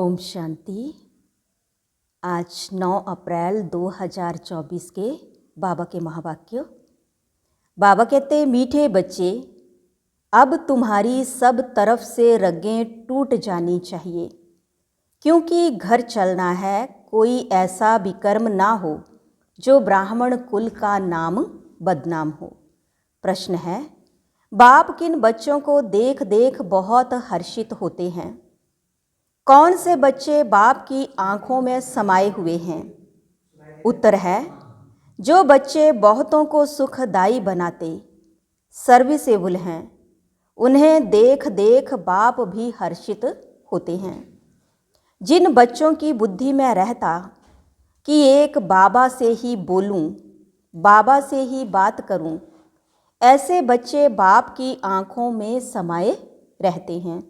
ओम शांति। आज 9 अप्रैल 2024 के बाबा के महावाक्य। बाबा कहते, मीठे बच्चे, अब तुम्हारी सब तरफ से रगें टूट जानी चाहिए, क्योंकि घर चलना है। कोई ऐसा विकर्म ना हो जो ब्राह्मण कुल का नाम बदनाम हो। प्रश्न है, बाप किन बच्चों को देख देख बहुत हर्षित होते हैं? कौन से बच्चे बाप की आंखों में समाये हुए हैं? उत्तर है, जो बच्चे बहुतों को सुखदायी बनाते, सर्विसेबल हैं। उन्हें देख देख बाप भी हर्षित होते हैं। जिन बच्चों की बुद्धि में रहता कि एक बाबा से ही बोलूं, बाबा से ही बात करूं, ऐसे बच्चे बाप की आंखों में समाये रहते हैं।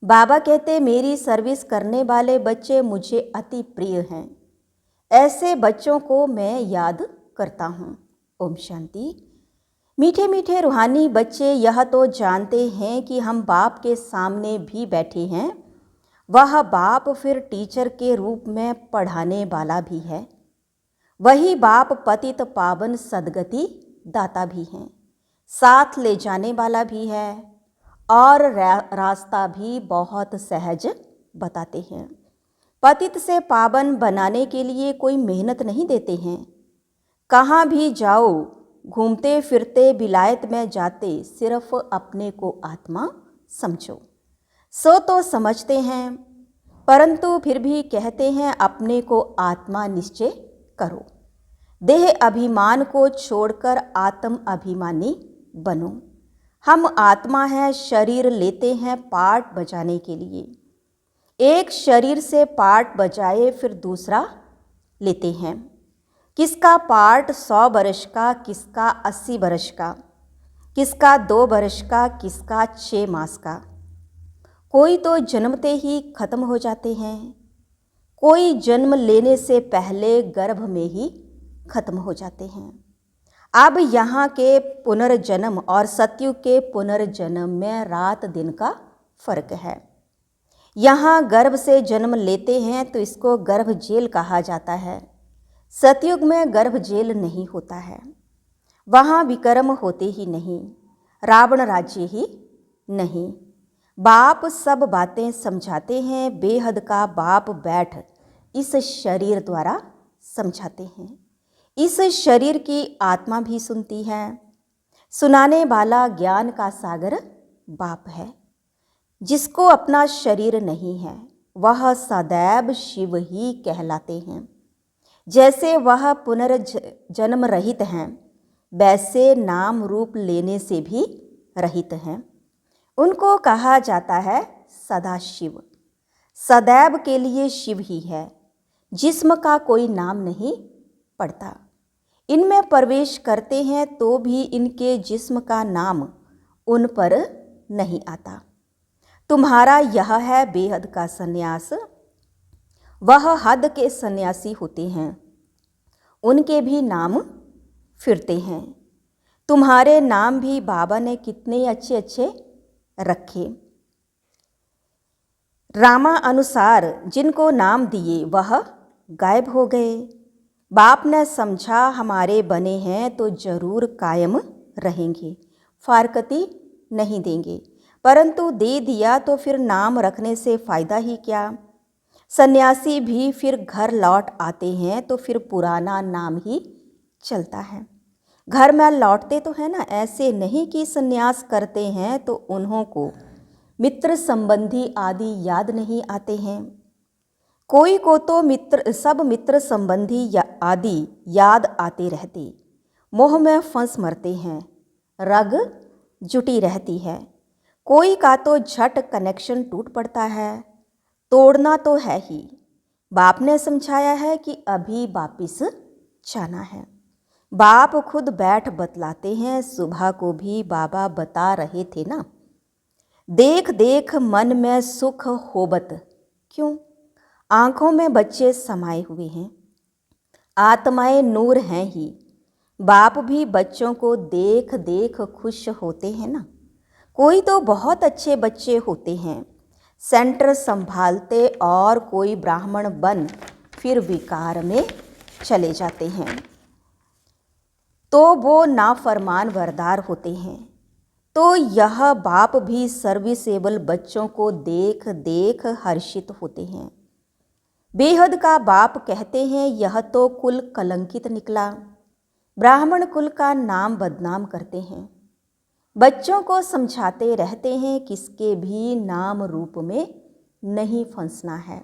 बाबा कहते, मेरी सर्विस करने वाले बच्चे मुझे अति प्रिय हैं। ऐसे बच्चों को मैं याद करता हूँ। ओम शांति। मीठे मीठे रूहानी बच्चे यह तो जानते हैं कि हम बाप के सामने भी बैठे हैं। वह बाप फिर टीचर के रूप में पढ़ाने वाला भी है। वही बाप पतित पावन सदगति दाता भी हैं, साथ ले जाने वाला भी है और रास्ता भी बहुत सहज बताते हैं। पतित से पावन बनाने के लिए कोई मेहनत नहीं देते हैं। कहाँ भी जाओ, घूमते फिरते विलायत में जाते, सिर्फ अपने को आत्मा समझो। सो तो समझते हैं, परंतु फिर भी कहते हैं अपने को आत्मा निश्चय करो। देह अभिमान को छोड़कर आत्म अभिमानी बनो। हम आत्मा हैं, शरीर लेते हैं पार्ट बजाने के लिए। एक शरीर से पार्ट बजाए फिर दूसरा लेते हैं। किसका पार्ट 100 वर्ष का, किसका 80 वर्ष का, किसका 2 वर्ष का, किसका 6 मास का। कोई तो जन्मते ही खत्म हो जाते हैं, कोई जन्म लेने से पहले गर्भ में ही खत्म हो जाते हैं। अब यहाँ के पुनर्जन्म और सतयुग के पुनर्जन्म में रात दिन का फर्क है। यहाँ गर्भ से जन्म लेते हैं तो इसको गर्भ जेल कहा जाता है। सतयुग में गर्भ जेल नहीं होता है। वहाँ विकर्म होते ही नहीं, रावण राज्य ही नहीं। बाप सब बातें समझाते हैं। बेहद का बाप बैठ इस शरीर द्वारा समझाते हैं। इस शरीर की आत्मा भी सुनती है। सुनाने वाला ज्ञान का सागर बाप है। जिसको अपना शरीर नहीं है वह सदैव शिव ही कहलाते हैं। जैसे वह पुनर्जन्म रहित हैं, वैसे नाम रूप लेने से भी रहित हैं। उनको कहा जाता है सदा शिव। सदैव के लिए शिव ही है। जिस्म का कोई नाम नहीं पड़ता। इनमें प्रवेश करते हैं तो भी इनके जिस्म का नाम उन पर नहीं आता। तुम्हारा यह है बेहद का सन्यास। वह हद के सन्यासी होते हैं, उनके भी नाम फिरते हैं। तुम्हारे नाम भी बाबा ने कितने अच्छे अच्छे रखे। रामा अनुसार जिनको नाम दिए वह गायब हो गए। बाप ने समझा हमारे बने हैं तो जरूर कायम रहेंगे, फारकती नहीं देंगे। परंतु दे दिया तो फिर नाम रखने से फ़ायदा ही क्या। सन्यासी भी फिर घर लौट आते हैं तो फिर पुराना नाम ही चलता है। घर में लौटते तो है ना, ऐसे नहीं कि सन्यास करते हैं तो उन्हों को मित्र संबंधी आदि याद नहीं आते हैं। कोई को तो सब मित्र संबंधी आदि याद आते रहते, मोह में फंस मरते हैं, रग जुटी रहती है। कोई का तो झट कनेक्शन टूट पड़ता है, तोड़ना तो है ही। बाप ने समझाया है कि अभी वापिस जाना है। बाप खुद बैठ बतलाते हैं। सुबह को भी बाबा बता रहे थे ना, देख देख मन में सुख होबत। क्यों? आँखों में बच्चे समाये हुए हैं, आत्माएं नूर हैं ही। बाप भी बच्चों को देख देख खुश होते हैं ना। कोई तो बहुत अच्छे बच्चे होते हैं, सेंटर संभालते और कोई ब्राह्मण बन फिर विकार में चले जाते हैं तो वो नाफरमान वरदार होते हैं। तो यह बाप भी सर्विसेबल बच्चों को देख देख हर्षित होते हैं। बेहद का बाप कहते हैं यह तो कुल कलंकित निकला, ब्राह्मण कुल का नाम बदनाम करते हैं। बच्चों को समझाते रहते हैं किसके भी नाम रूप में नहीं फंसना है।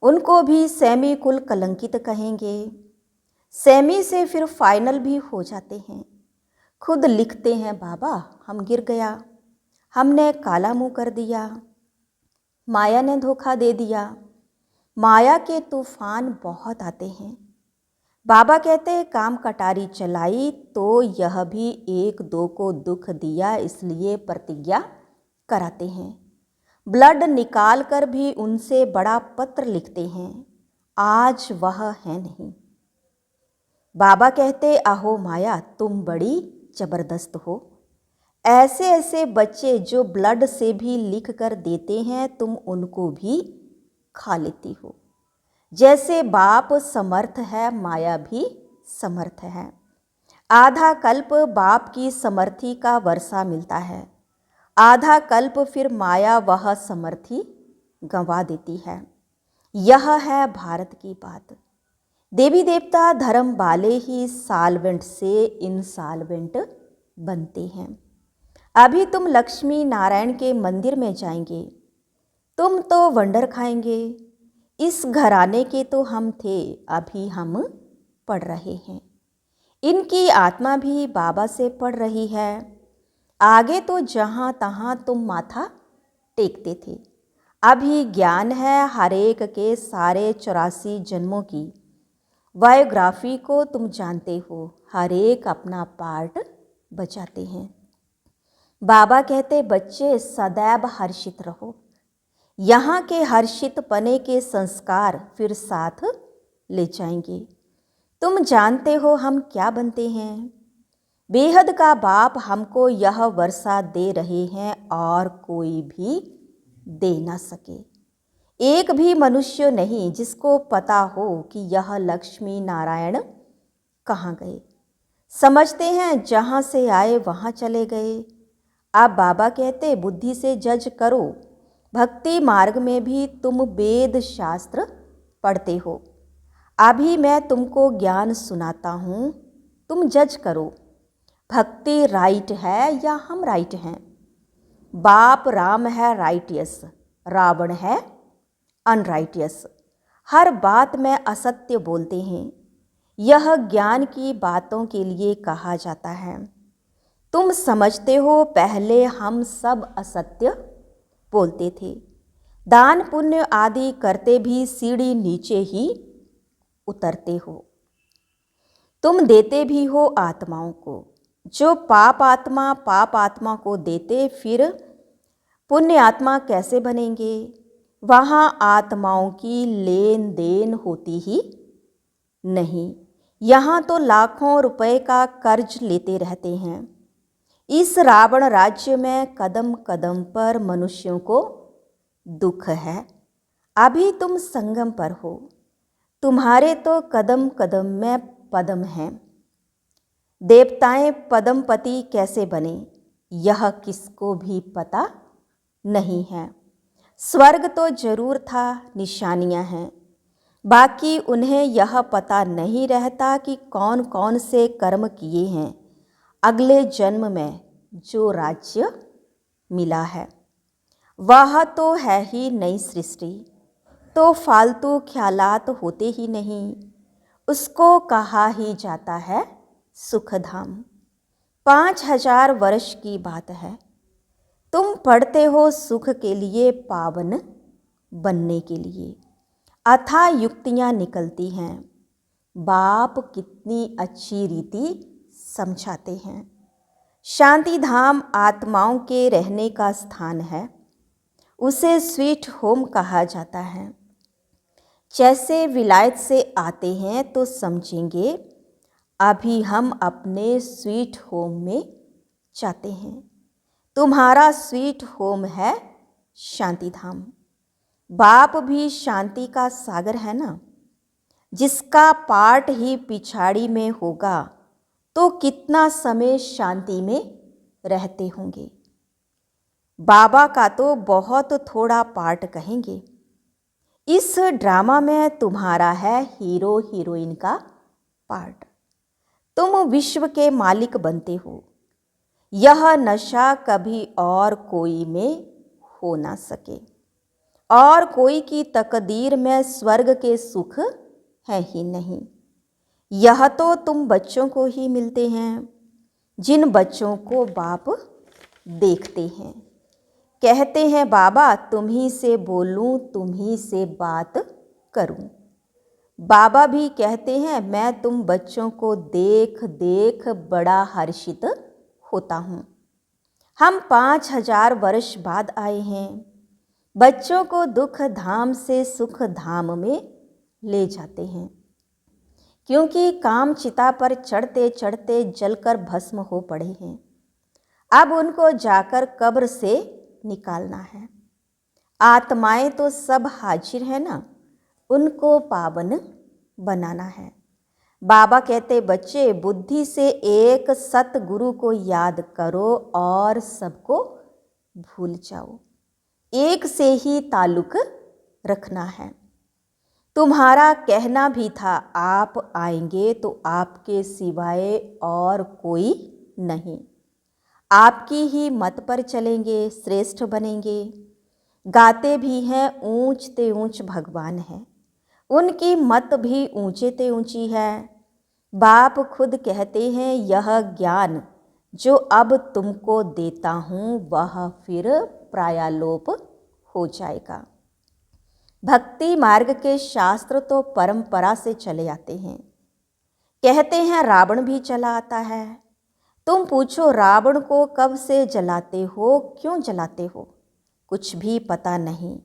उनको भी सेमी कुल कलंकित कहेंगे। सेमी से फिर फाइनल भी हो जाते हैं। खुद लिखते हैं बाबा हम गिर गया, हमने काला मुंह कर दिया, माया ने धोखा दे दिया। माया के तूफान बहुत आते हैं। बाबा कहते हैं काम कटारी चलाई तो यह भी एक दो को दुख दिया, इसलिए प्रतिज्ञा कराते हैं। ब्लड निकाल कर भी उनसे बड़ा पत्र लिखते हैं, आज वह है नहीं। बाबा कहते अहो माया तुम बड़ी जबरदस्त हो। ऐसे ऐसे बच्चे जो ब्लड से भी लिख कर देते हैं तुम उनको भी खा लेती हो। जैसे बाप समर्थ है माया भी समर्थ है। आधा कल्प बाप की समर्थी का वर्षा मिलता है, आधा कल्प फिर माया वह समर्थी गंवा देती है। यह है भारत की बात। देवी देवता धर्म वाले ही साल्वेंट से इंसाल्वेंट बनते हैं। अभी तुम लक्ष्मी नारायण के मंदिर में जाएंगे, तुम तो वंडर खाएंगे। इस घराने के तो हम थे, अभी हम पढ़ रहे हैं। इनकी आत्मा भी बाबा से पढ़ रही है। आगे तो जहाँ तहाँ तुम माथा टेकते थे, अभी ज्ञान है हर एक के सारे 84 जन्मों की। बायोग्राफी को तुम जानते हो, हर एक अपना पार्ट बचाते हैं। बाबा कहते बच्चे सदैव हर्षित रहो। यहाँ के हर्षित पने के संस्कार फिर साथ ले जाएंगे। तुम जानते हो हम क्या बनते हैं। बेहद का बाप हमको यह वर्षा दे रहे हैं और कोई भी दे ना सके। एक भी मनुष्य नहीं जिसको पता हो कि यह लक्ष्मी नारायण कहाँ गए। समझते हैं जहाँ से आए वहाँ चले गए। अब बाबा कहते बुद्धि से जज करो। भक्ति मार्ग में भी तुम वेद शास्त्र पढ़ते हो। अभी मैं तुमको ज्ञान सुनाता हूँ, तुम जज करो भक्ति राइट है या हम राइट हैं। बाप राम है राइटियस, रावण है अनराइटियस। हर बात में असत्य बोलते हैं। यह ज्ञान की बातों के लिए कहा जाता है। तुम समझते हो पहले हम सब असत्य बोलते थे। दान पुण्य आदि करते भी सीढ़ी नीचे ही उतरते हो। तुम देते भी हो आत्माओं को। जो पाप आत्मा को देते फिर पुण्य आत्मा कैसे बनेंगे। वहाँ आत्माओं की लेन देन होती ही नहीं। यहाँ तो लाखों रुपए का कर्ज लेते रहते हैं। इस रावण राज्य में कदम कदम पर मनुष्यों को दुख है। अभी तुम संगम पर हो, तुम्हारे तो कदम कदम में पदम हैं। देवताएं पदमपति कैसे बने यह किसको भी पता नहीं है। स्वर्ग तो जरूर था, निशानियां हैं। बाकी उन्हें यह पता नहीं रहता कि कौन कौन से कर्म किए हैं। अगले जन्म में जो राज्य मिला है वह तो है ही नई सृष्टि, तो फालतू ख्यालात होते ही नहीं। उसको कहा ही जाता है सुखधाम। 5000 वर्ष की बात है। तुम पढ़ते हो सुख के लिए, पावन बनने के लिए। अथाह युक्तियाँ निकलती हैं। बाप कितनी अच्छी रीति समझाते हैं। शांति धाम आत्माओं के रहने का स्थान है। उसे स्वीट होम कहा जाता है। जैसे विलायत से आते हैं तो समझेंगे अभी हम अपने स्वीट होम में जाते हैं। तुम्हारा स्वीट होम है शांति धाम। बाप भी शांति का सागर है ना। जिसका पाठ ही पिछाड़ी में होगा तो कितना समय शांति में रहते होंगे। बाबा का तो बहुत थोड़ा पार्ट कहेंगे। इस ड्रामा में तुम्हारा है हीरो हीरोइन का पार्ट। तुम विश्व के मालिक बनते हो। यह नशा कभी और कोई में हो ना सके, और कोई की तकदीर में स्वर्ग के सुख है ही नहीं। यह तो तुम बच्चों को ही मिलते हैं, जिन बच्चों को बाप देखते हैं। कहते हैं बाबा तुम ही से बोलूं, तुम ही से बात करूं। बाबा भी कहते हैं मैं तुम बच्चों को देख देख बड़ा हर्षित होता हूँ। हम 5000 वर्ष बाद आए हैं। बच्चों को दुख धाम से सुख धाम में ले जाते हैं, क्योंकि काम चिता पर चढ़ते चढ़ते जलकर भस्म हो पड़े हैं। अब उनको जाकर कब्र से निकालना है। आत्माएं तो सब हाजिर है ना, उनको पावन बनाना है। बाबा कहते बच्चे बुद्धि से एक सतगुरु को याद करो और सबको भूल जाओ। एक से ही ताल्लुक रखना है। तुम्हारा कहना भी था आप आएंगे तो आपके सिवाय और कोई नहीं। आपकी ही मत पर चलेंगे, श्रेष्ठ बनेंगे। गाते भी हैं ऊंच ते ऊंच भगवान है, उनकी मत भी ऊंचे ते ऊंची है। बाप खुद कहते हैं यह ज्ञान जो अब तुमको देता हूँ वह फिर प्रायालोप हो जाएगा। भक्ति मार्ग के शास्त्र तो परंपरा से चले आते हैं। कहते हैं रावण भी चला आता है। तुम पूछो रावण को कब से जलाते हो, क्यों जलाते हो? कुछ भी पता नहीं।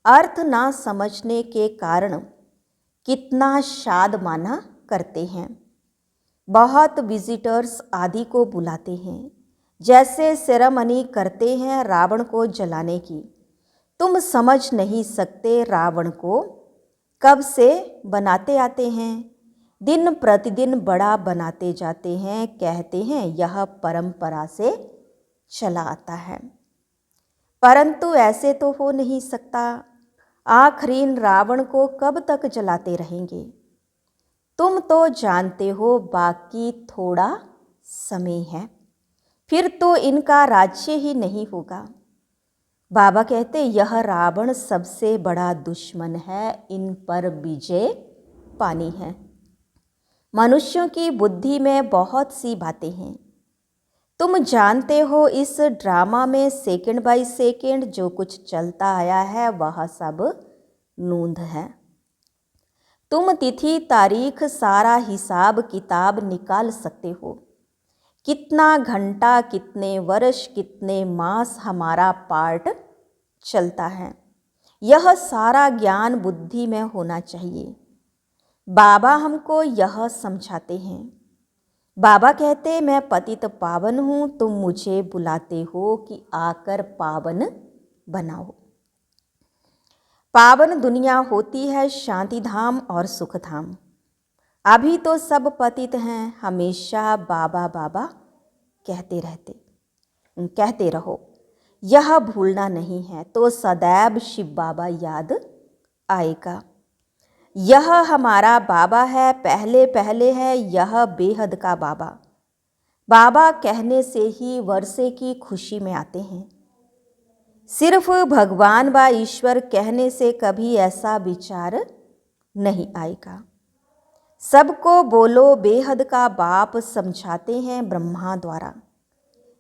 अर्थ ना समझने के कारण कितना शाद माना करते हैं। बहुत विजिटर्स आदि को बुलाते हैं, जैसे सेरेमनी करते हैं रावण को जलाने की। तुम समझ नहीं सकते रावण को कब से बनाते आते हैं। दिन प्रतिदिन बड़ा बनाते जाते हैं। कहते हैं यह परंपरा से चला आता है, परंतु ऐसे तो हो नहीं सकता। आखिरीन रावण को कब तक जलाते रहेंगे? तुम तो जानते हो बाकी थोड़ा समय है, फिर तो इनका राज्य ही नहीं होगा। बाबा कहते यह रावण सबसे बड़ा दुश्मन है, इन पर विजय पानी है। मनुष्यों की बुद्धि में बहुत सी बातें हैं। तुम जानते हो इस ड्रामा में सेकंड बाय सेकंड जो कुछ चलता आया है वह सब नूंद है। तुम तिथि तारीख सारा हिसाब किताब निकाल सकते हो। कितना घंटा, कितने वर्ष, कितने मास हमारा पार्ट चलता है, यह सारा ज्ञान बुद्धि में होना चाहिए। बाबा हमको यह समझाते हैं। बाबा कहते मैं पतित पावन हूँ, तुम मुझे बुलाते हो कि आकर पावन बनाओ। पावन दुनिया होती है शांति धाम और सुख धाम। अभी तो सब पतित हैं, हमेशा बाबा बाबा कहते रहो। यह भूलना नहीं है तो सदैव शिव बाबा याद आएगा। यह हमारा बाबा है, पहले पहले है यह बेहद का बाबा। बाबा कहने से ही वर्षे की खुशी में आते हैं। सिर्फ भगवान व ईश्वर कहने से कभी ऐसा विचार नहीं आएगा। सबको बोलो बेहद का बाप समझाते हैं ब्रह्मा द्वारा।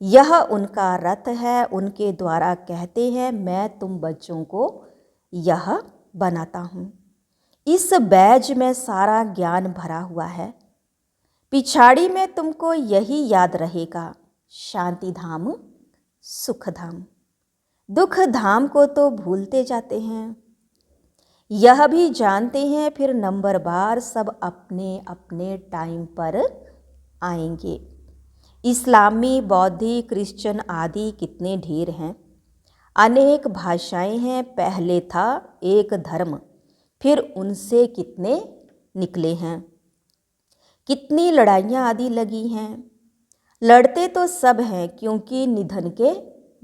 यह उनका रथ है, उनके द्वारा कहते हैं मैं तुम बच्चों को यह बनाता हूँ। इस बैज में सारा ज्ञान भरा हुआ है। पिछाड़ी में तुमको यही याद रहेगा, शांति धाम सुख धाम। दुख धाम को तो भूलते जाते हैं। यह भी जानते हैं फिर नंबर बार सब अपने अपने टाइम पर आएंगे। इस्लामी, बौद्धी, क्रिश्चियन आदि कितने ढेर हैं। अनेक भाषाएं हैं, पहले था एक धर्म, फिर उनसे कितने निकले हैं। कितनी लड़ाइयाँ आदि लगी हैं, लड़ते तो सब हैं क्योंकि निधन के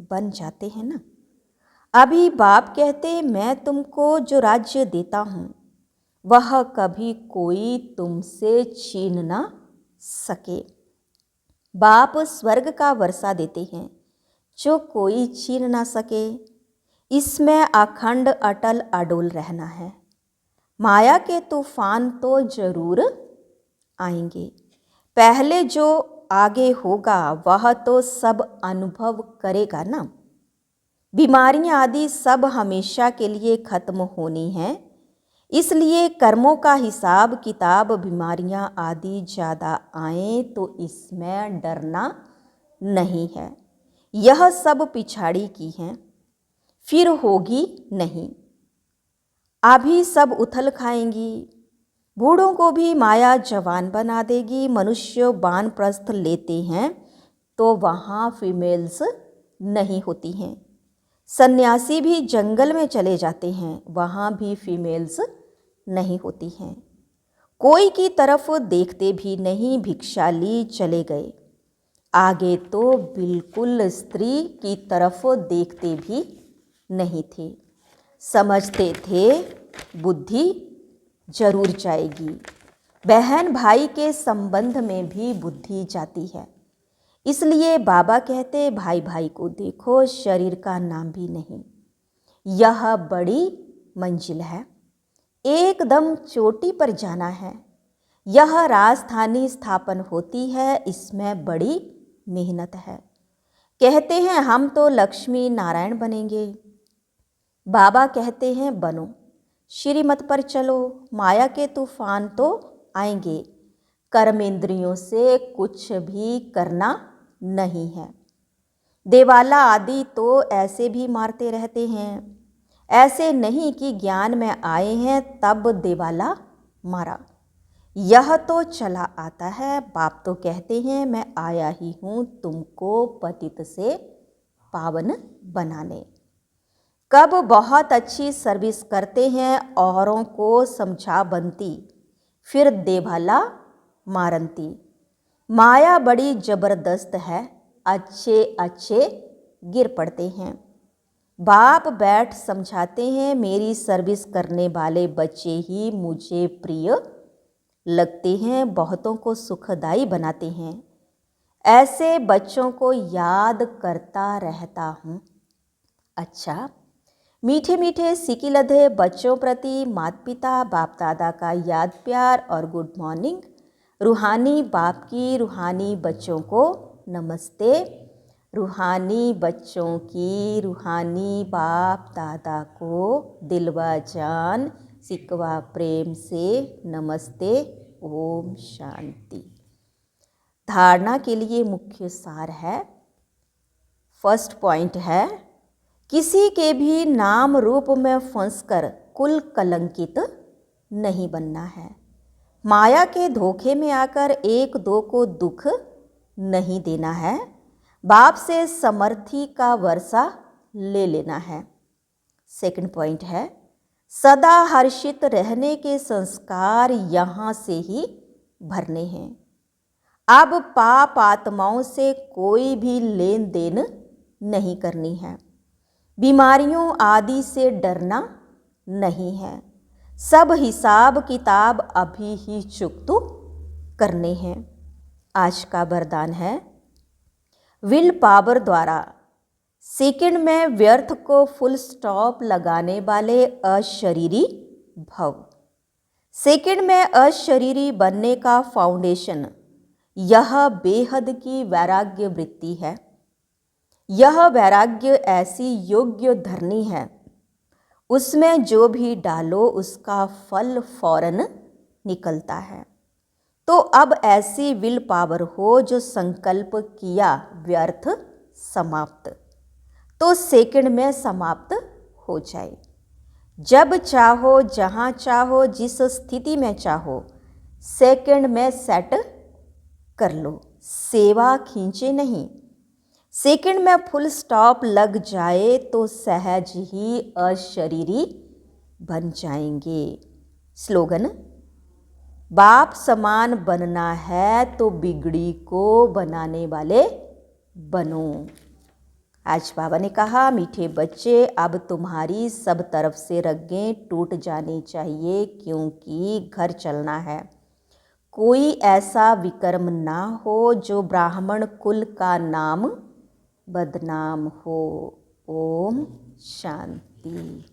बन जाते हैं ना। अभी बाप कहते मैं तुमको जो राज्य देता हूँ वह कभी कोई तुमसे छीन ना सके। बाप स्वर्ग का वर्षा देते हैं जो कोई छीन ना सके। इसमें अखंड अटल अडोल रहना है। माया के तूफान तो जरूर आएंगे, पहले जो आगे होगा वह तो सब अनुभव करेगा ना। बीमारियां आदि सब हमेशा के लिए खत्म होनी है, इसलिए कर्मों का हिसाब किताब बीमारियां आदि ज़्यादा आए तो इसमें डरना नहीं है। यह सब पिछाड़ी की हैं, फिर होगी नहीं। अभी सब उथल खाएंगी, बूढ़ों को भी माया जवान बना देगी। मनुष्य वानप्रस्थ लेते हैं तो वहाँ फीमेल्स नहीं होती हैं। सन्यासी भी जंगल में चले जाते हैं, वहाँ भी फीमेल्स नहीं होती हैं। कोई की तरफ देखते भी नहीं, भिक्षा ली चले गए। आगे तो बिल्कुल स्त्री की तरफ देखते भी नहीं थे। समझते थे बुद्धि जरूर जाएगी। बहन भाई के संबंध में भी बुद्धि जाती है, इसलिए बाबा कहते भाई भाई को देखो, शरीर का नाम भी नहीं। यह बड़ी मंजिल है, एकदम चोटी पर जाना है। यह राजधानी स्थापन होती है, इसमें बड़ी मेहनत है। कहते हैं हम तो लक्ष्मी नारायण बनेंगे। बाबा कहते हैं बनो, श्रीमत पर चलो। माया के तूफान तो आएंगे, कर्मेंद्रियों से कुछ भी करना नहीं है। देवाला आदि तो ऐसे भी मारते रहते हैं, ऐसे नहीं कि ज्ञान में आए हैं तब देवाला मारा। यह तो चला आता है। बाप तो कहते हैं मैं आया ही हूँ तुमको पतित से पावन बनाने। कब बहुत अच्छी सर्विस करते हैं, औरों को समझा बनती, फिर देवाला मारंती। माया बड़ी जबरदस्त है, अच्छे अच्छे गिर पड़ते हैं। बाप बैठ समझाते हैं मेरी सर्विस करने वाले बच्चे ही मुझे प्रिय लगते हैं, बहुतों को सुखदाई बनाते हैं। ऐसे बच्चों को याद करता रहता हूँ। अच्छा, मीठे मीठे सिकी लधे बच्चों प्रति माता पिता बाप दादा का याद प्यार और गुड मॉर्निंग। रूहानी बाप की रूहानी बच्चों को नमस्ते। रूहानी बच्चों की रूहानी बाप दादा को दिलवा जान सिकवा प्रेम से नमस्ते। ओम शांति। धारणा के लिए मुख्य सार है, फर्स्ट पॉइंट है किसी के भी नाम रूप में फंसकर कुल कलंकित नहीं बनना है। माया के धोखे में आकर एक दो को दुख नहीं देना है। बाप से समर्थी का वर्षा ले लेना है। सेकंड पॉइंट है सदा हर्षित रहने के संस्कार यहाँ से ही भरने हैं। अब पाप आत्माओं से कोई भी लेन देन नहीं करनी है। बीमारियों आदि से डरना नहीं है। सब हिसाब किताब अभी ही चुकता करने हैं। आज का वरदान है विल पावर द्वारा सेकंड में व्यर्थ को फुल स्टॉप लगाने वाले अशरीरी भव। सेकंड में अशरीरी बनने का फाउंडेशन यह बेहद की वैराग्य वृत्ति है। यह वैराग्य ऐसी योग्य धरनी है, उसमें जो भी डालो उसका फल फौरन निकलता है। तो अब ऐसी विल पावर हो जो संकल्प किया व्यर्थ समाप्त, तो सेकंड में समाप्त हो जाए। जब चाहो, जहाँ चाहो, जिस स्थिति में चाहो, सेकंड में सेट कर लो। सेवा खींचे नहीं, सेकंड में फुल स्टॉप लग जाए तो सहज ही अशरीरी बन जाएंगे। स्लोगन, बाप समान बनना है तो बिगड़ी को बनाने वाले बनो। आज बाबा ने कहा, मीठे बच्चे अब तुम्हारी सब तरफ से रगें टूट जानी चाहिए, क्योंकि घर चलना है। कोई ऐसा विकर्म ना हो जो ब्राह्मण कुल का नाम बदनाम हो। ओम शांति।